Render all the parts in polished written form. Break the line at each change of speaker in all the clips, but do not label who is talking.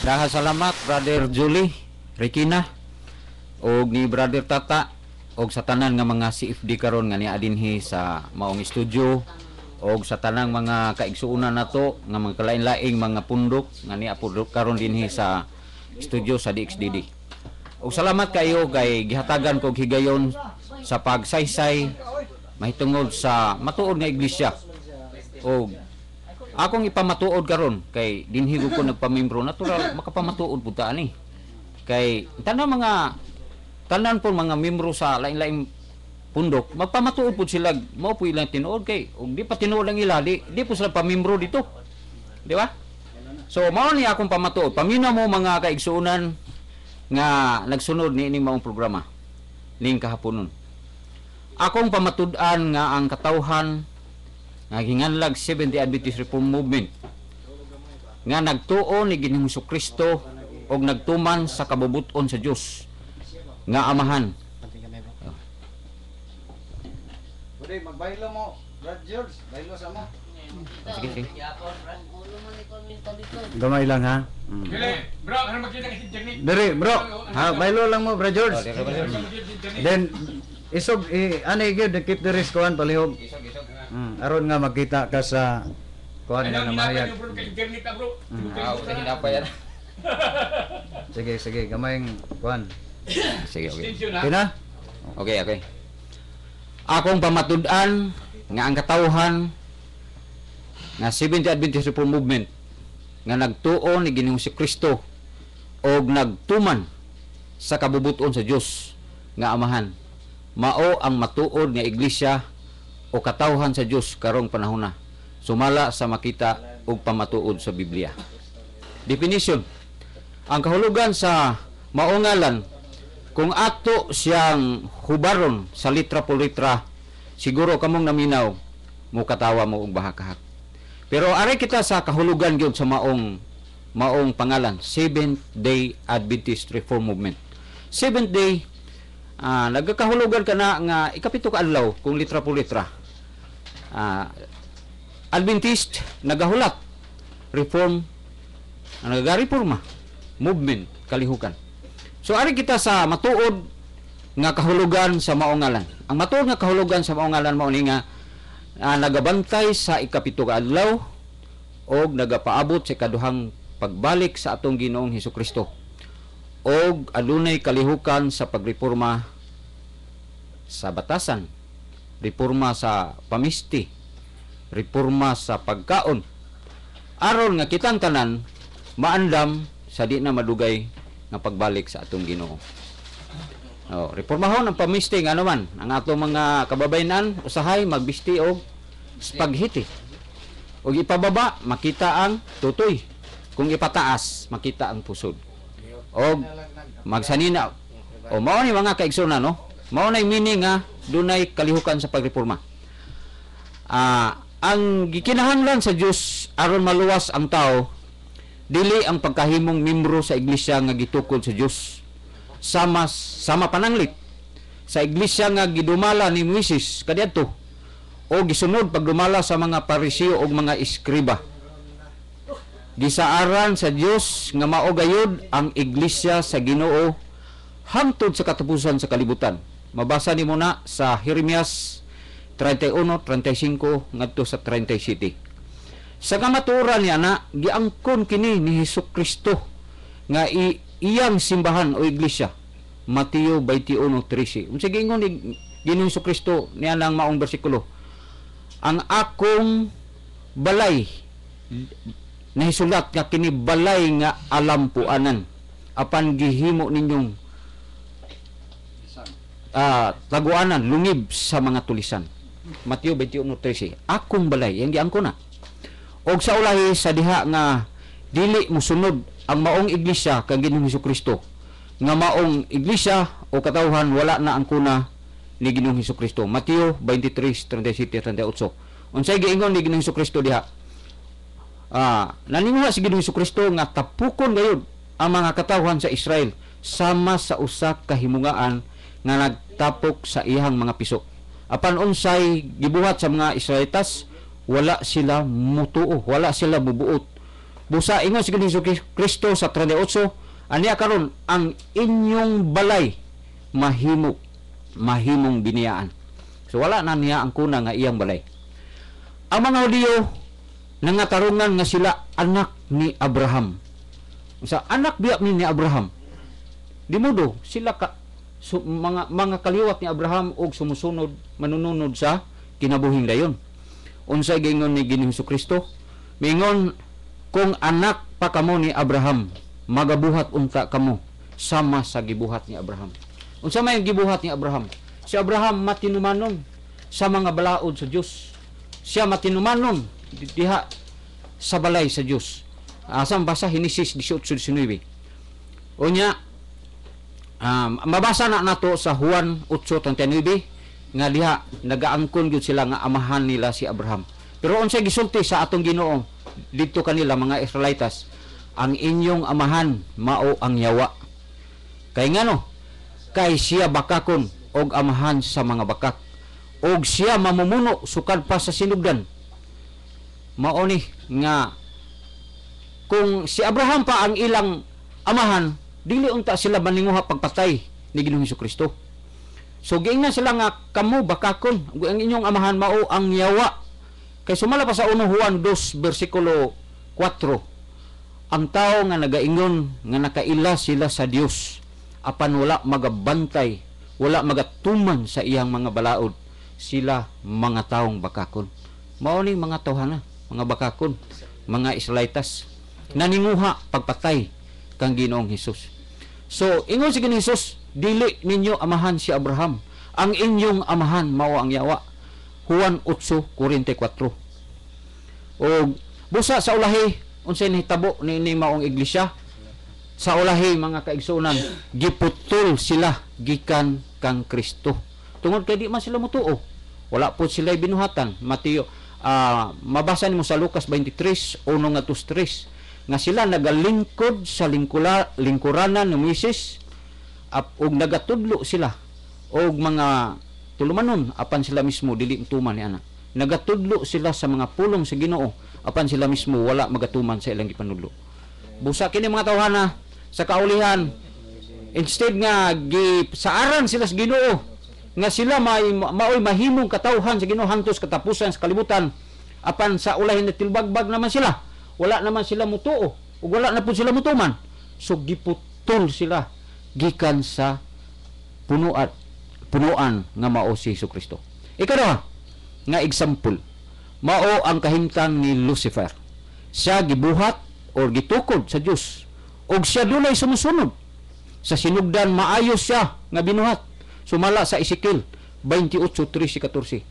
Daghang salamat Brother Julie, Regina, og ni Brother Tata og sa tanan nga mga CFD karon nga niya dinhi sa maong studio og sa tanang mga kaigsuonan nato nga mga kalain-laing mga pundok nga niya karon dinhi sa studio sa DXDD. Og salamat kayo kay gihatagan kog higayon sa pagsaysay mahitungod sa matuod nga iglesia. Og akong ipamatuod karon kay dinhi ko nagpamimbro, natural makapamatuod pud ta ani. Kay tanan po mga membro sa lain-laing pundok magpamatuod pud sila, mao po ilang tinuod kay ug di pa tinuod ang ila di po sila pamimbro dito. Di ba? So mao ni akong pamatuod. Paminaw mo mga kaigsuonan nga nagsunod ni ining maong programa ning kahaponon. Akong pamatud-an nga ang katawhan nga ginganlag Seventh-day Adventist Reform Movement nga nagtuo ni Ginoong Kristo og nagtuman sa kabubuton sa Dios nga Amahan.
Bude magbaylo mo, Brad George, baylo sa mo.
Sige.
Gamay lang ha.
Dili, bro, ano makita kasi Janik?
Dere, bro. Ha, baylo lang mo, Brad George. Then isog ano gyud keep the risk kuan palihog. Aron nga magkita ka sa kuan nga mahayag.
Bro, kay Janik ka, bro.
Usa hinapa yan.
Sige, gamayng kuan.
Sige, okay.
Kina?
Okay. Akong pamatud-an nga ang katawhan nga Seventh-day Adventist Reform Movement nga nagtuo ni Ginoong Kristo og nagtuman sa kabubuton sa Dios nga Amahan. Mao ang matuod nga iglesia o katawhan sa Dios karong panahona. Sumala sa makita og pamatuod sa Biblia. Definition: ang kahulugan sa maungalan kung ato siyang hubaron sa litra po litra, siguro kamong naminaw mo katawa mo og bahakahak. Pero ari kita sa kahulugan gyud sa maong pangalan, Seventh-day Adventist Reform Movement. Seventh day nagkakahulugan ka na nga ikapito ka adlaw kung litra po litra. Adventist nagahulat, reform nagareforma, movement kalihukan. So ari kita sa matuod nga kahulugan sa maungalan. Ang matuod nga kahulugan sa maungalan mao ni nga nagabantay sa ikapito ka adlaw og nagapaabot sa kaduhang pagbalik sa atong Ginoong Hesukristo. Og adunay kalihukan sa pagreforma sa batasan, reforma sa pamisti, reforma sa pagkaon. Aron nga kitang tanan maandam sa di na madugay nga pagbalik sa atong Ginoo. Reformahon ang pamisti nga naman ang atong mga kababayenan usahay magbisti og spaghetti. Og ipababa makita ang tutoy. Kung ipataas makita ang pusod. Og magsanina mao ni mga kaigsunan no. Mao nay meaning nga dunay kalihukan sa pagreforma. Ang gikinahanglan sa Dios aron maluwas ang tao dili ang pagkahimong membro sa iglesia nga gitukod sa Dios sama pananglit sa iglesia nga gidumala ni Moises kadiadto o gisunod pagdumala sa mga Pariseo ug mga eskriba. Gisaaran sa Dios nga mao gayud ang iglesia sa Ginoo hangtod sa katapusan sa kalibutan. Mabasa nimo na sa Jeremias 31:35 ngadto sa 37. Sa kamaturan niya na giangkon kini ni Hesukristo nga iyang simbahan o iglesia. Mateo 21:13. Unsa giingon ni Ginoong Hesukristo niya lang maong bersikulo? Ang akong balay nahisulat nga kini balay nga alampuanan apan gihimo ninyong taguanan lungib sa mga tulisan. Mateo 21:13. Akong balay yang giangkon na. Og sa ulahi sa diha nga dili mosunod ang maong iglesia kang Ginoong Hesukristo nga maong iglesia o katawhan wala na ang kuna ni Ginoong Hesukristo. Mateo 23:37-38. Unsay giingon ni Ginoong Hesukristo diha? Naninguha si Ginoong Hesukristo nga tapukon gayud ang mga katawhan sa Israel sama sa usa ka himungaan nga nagtapok sa iyang mga piso. Apan unsay gibuhat sa mga Israelitas, wala sila mutuo, wala sila bubuot Busa ingon si Hesus Kristo sa 38, aniya karon ang inyong balay mahimong biniyaan. So wala na niya ang kuna nga iyang balay. Ang mga Hudiyo nangatarungan nga sila anak ni Abraham. Sa anak biya ni Abraham. Di modo sila mga kaliwat ni Abraham og sumusunod manununod sa kinabuhing dayon. Unsay gingon ni Ginoong Kristo? Mingon, kung anak pa kamo ni Abraham, magabuhat unta kamo sama sa gibuhat ni Abraham. Unsa may gibuhat ni Abraham? Si Abraham matinumanon sa mga balaod sa Dios. Siya matinumanon diha sa balay sa Dios. Asam basa Henesis 18:19. Unya mabasa na nato sa Juan 8:39 nga diha nagaangkon gyud sila nga amahan nila si Abraham. Pero unsay gisulti sa atong Ginoo didto kanila mga Israelitas, ang inyong amahan mao ang yawa. Kay ngano? Kay siya bakakon og amahan sa mga bakak. Og siya mamumuno sukad pa sa sinugdan. Mao ni nga kung si Abraham pa ang ilang amahan, dili unta sila maninguha pagpatay ni Ginoong Kristo. So giingnan sila nga kamo bakakon, ang inyong amahan mao ang yawa. Kay sumala pa sa 1 Juan 2 versikulo 4, ang tao nga nagaingon nga nakaila sila sa Dios apan wala magabantay, wala magatuman sa iyang mga balaod, sila mga taong bakakon. Mao ni mga tawhana, mga bakakon, mga Israelitas naninguha pagpatay kang Ginoong Hesus. So ingon si Ginoong Hesus, dili ninyo amahan si Abraham, ang inyong amahan mao ang yawa. Juan 8:44. O busa sa ulahi unsay nahitabo ni maong iglesia sa ulahi mga kaigsunan, giputol sila gikan kang Kristo. Tungod kay di man sila motuo, wala po sila binuhatan. Mateo mabasa nimo sa Lucas 23:1-3 nga sila nagalingkod sa lingkuranan ni Moises ug nagatudlo sila og mga tulumanon apan sila mismo dili tuman ni ana. Nagatudlo sila sa mga pulong sa Ginoo apan sila mismo wala magatuman sa ilang gipanudlo. Busa kini mga tawhana sa kaulihan, instead nga gisaaran sila sa Ginoo nga sila maoy mahimong katawhan sa Ginoo hantos katapusan sa kalibutan, apan sa ulahin na tilbagbag naman sila, wala naman sila mutuo ug wala na pud sila mutuman. So giputol sila gikan sa punuan nga mao si Jesucristo. Ikaduha nga example, mao ang kahimtang ni Lucifer. Siya gibuhat o gitukod sa Dios og siya dunay sumusunod sa sinugdan, maayo siya nga binuhat. Sumala sa Ezekiel 28:13-14,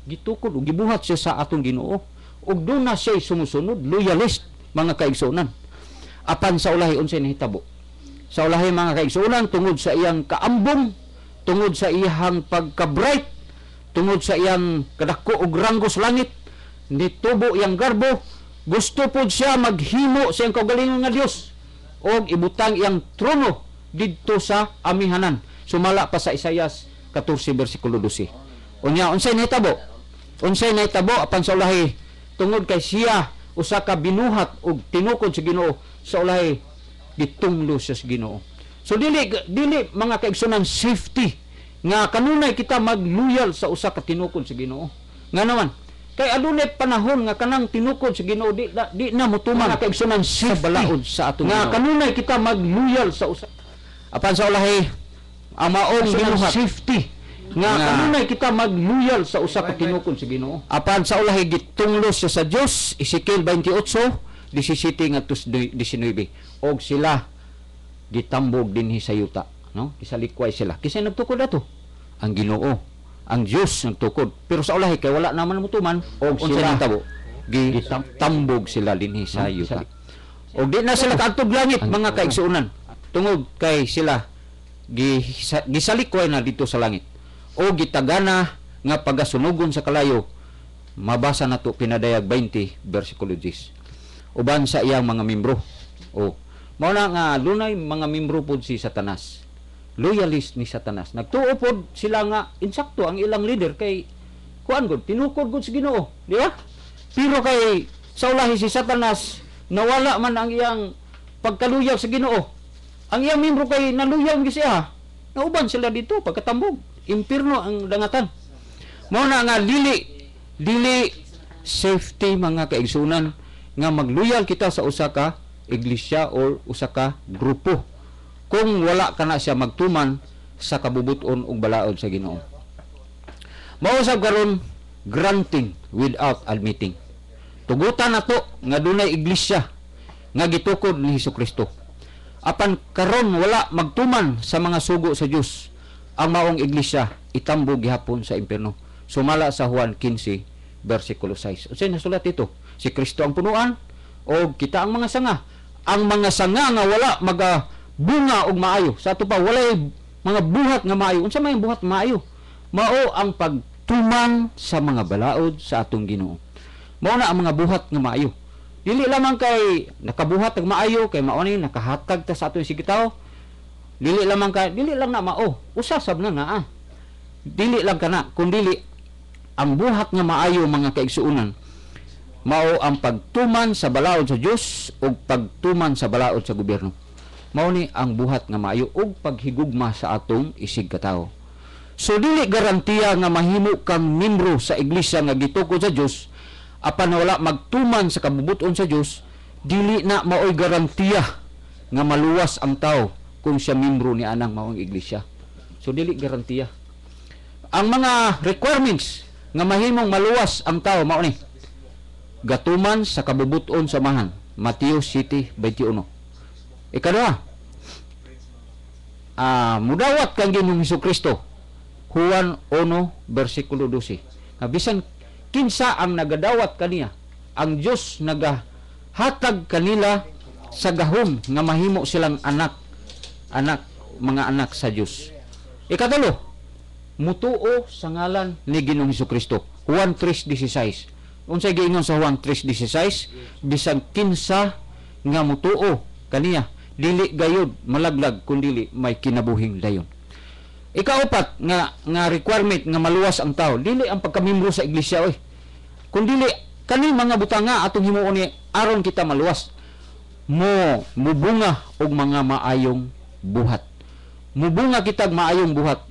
gitukod o gibuhat siya sa atong Ginoo og doon na siya sumusunod, loyalist mga kaigsunan. Apan sa ulahi unsay nahitabo? Sa ulahi mga kaigsunan, tungod sa iyang kaambong, tungod sa iyang pagka-bright, tungod sa iyang kadako og ranggo sa langit, nitubo iyang garbo, gusto pod siya maghimo sa iyang kaugalingon nga Dios og ibutang iyang trono didto sa amihanan. Sumala pa sa Isaias 14:12. Unya unsay nahitabo? Unsay nahitabo apan sa ulahi tungod kay siya usa ka binuhat og tinukod sa Ginoo, sa ulahi gitunglo siya sa Ginoo. So dili mga kaigsunan safety nga kanunay kita magluyal sa usa ka tinukod sa Ginoo. Nga naman kay adunay panahon nga kanang tinukod sa Ginoo di na motuman mga kaigsunan sa balaod sa atong nga kanunay kita magluyal sa usa apan sa ulahi ang maong binuhat safety nga kanunay kita magluyal sa usa ka tinukod sa Ginoo. Apan sa ulahi gitunglo siya sa Dios, Ezekiel 28:17-19, og sila gitambog dinhi sa yuta, no? Kisalikway sila. Kisay nagtukod ato? Ang Ginoo, ang Dios nagtukod. Pero sa ulahi kay wala naman mutuman, og sila tabo gitambog sila dinhi sa yuta. Og di na sila kaadtog langit mga kaigsuonan. Tungod kay sila gisalikway na dito sa langit. O gitagana nga pagasunugon sa kalayo. Mabasa nato Pinadayag 20:10. Uban sa iyang mga membro. O mao na nga dunay mga membro pod si Satanas. Loyalist ni Satanas. Nagtuo pod sila nga insakto ang ilang leader kay kuan gud tinukod gud sa Ginoo, di ba? Pero kay sa ulahi si Satanas nawala man ang iyang pagkaluyaw sa Ginoo. Ang iyang membro kay naluyaw gi siya. Nauban sila dito pagkatambog. Impierno ang dangatan. Mao na nga dili safety mga kaigsunan nga magluyal kita sa usa ka iglesia or usa ka grupo kung wala kana siya magtuman sa kabubuton ug balaod sa Ginoo. Mausab karon granting without admitting. Tugutan nato nga dunay iglesia nga gitukod ni Hesukristo. Apan karon wala magtuman sa mga sugo sa Dios ang maong iglesia itambog gihapon sa impierno. Sumala sa Juan 15 versikulo 6. Unsay nasulat dito? Si Kristo ang punuan o kita ang mga sanga. Ang mga sanga nga wala magabunga og maayo. Sa ato pa walay mga buhat nga maayo. Unsa may buhat maayo? Mao ang pagtuman sa mga balaod sa atong Ginoo. Mao na ang mga buhat nga maayo. Dili lamang kay nakabuhat og maayo kay mao ni nakahatag ta sa atong sigitaw. Dili lang na mao. Usa sab na nga. Dili lang kana kun dili ang buhat nga maayo mga kaigsuonan. Mao ang pagtuman sa balaod sa Dios ug pagtuman sa balaod sa gobyerno. Mao ni ang buhat nga maayo ug paghigugma sa atong isig katawo. So dili garantiya nga mahimo kang membro sa iglesia nga gitukod sa Dios apan wala magtuman sa kabubuton sa Dios, dili na maoy garantiya nga maluwas ang tao kung siya membro ni anang maong iglesia. So dili garantiya. Ang mga requirements nga mahimong maluwas ang tao mao ni gatuman sa kabubuton samahan. Mateo 7:21. Ikaduha, mudawat kang Ginoong Hesukristo. Juan 1:12. Bisan kinsa ang nagadawat kaniya, ang Dios nagahatag kanila sa gahom nga mahimo silang mga anak sa Dios. Ikatulo, mutuo sa ngalan ni Ginoong Hesukristo. Juan 3:16. Unsay giingon sa Juan 3:16? Bisan kinsa nga mutuo kaniya, dili gayud malaglag kundi may kinabuhing dayon. Ikaapat nga requirement nga maluwas ang tao, dili ang pagkamembro sa iglesia kundi kani mga butanga atong himuon ni aron kita maluwas. Mubunga og mga maayong buhat. Mubunga kitag maayong buhat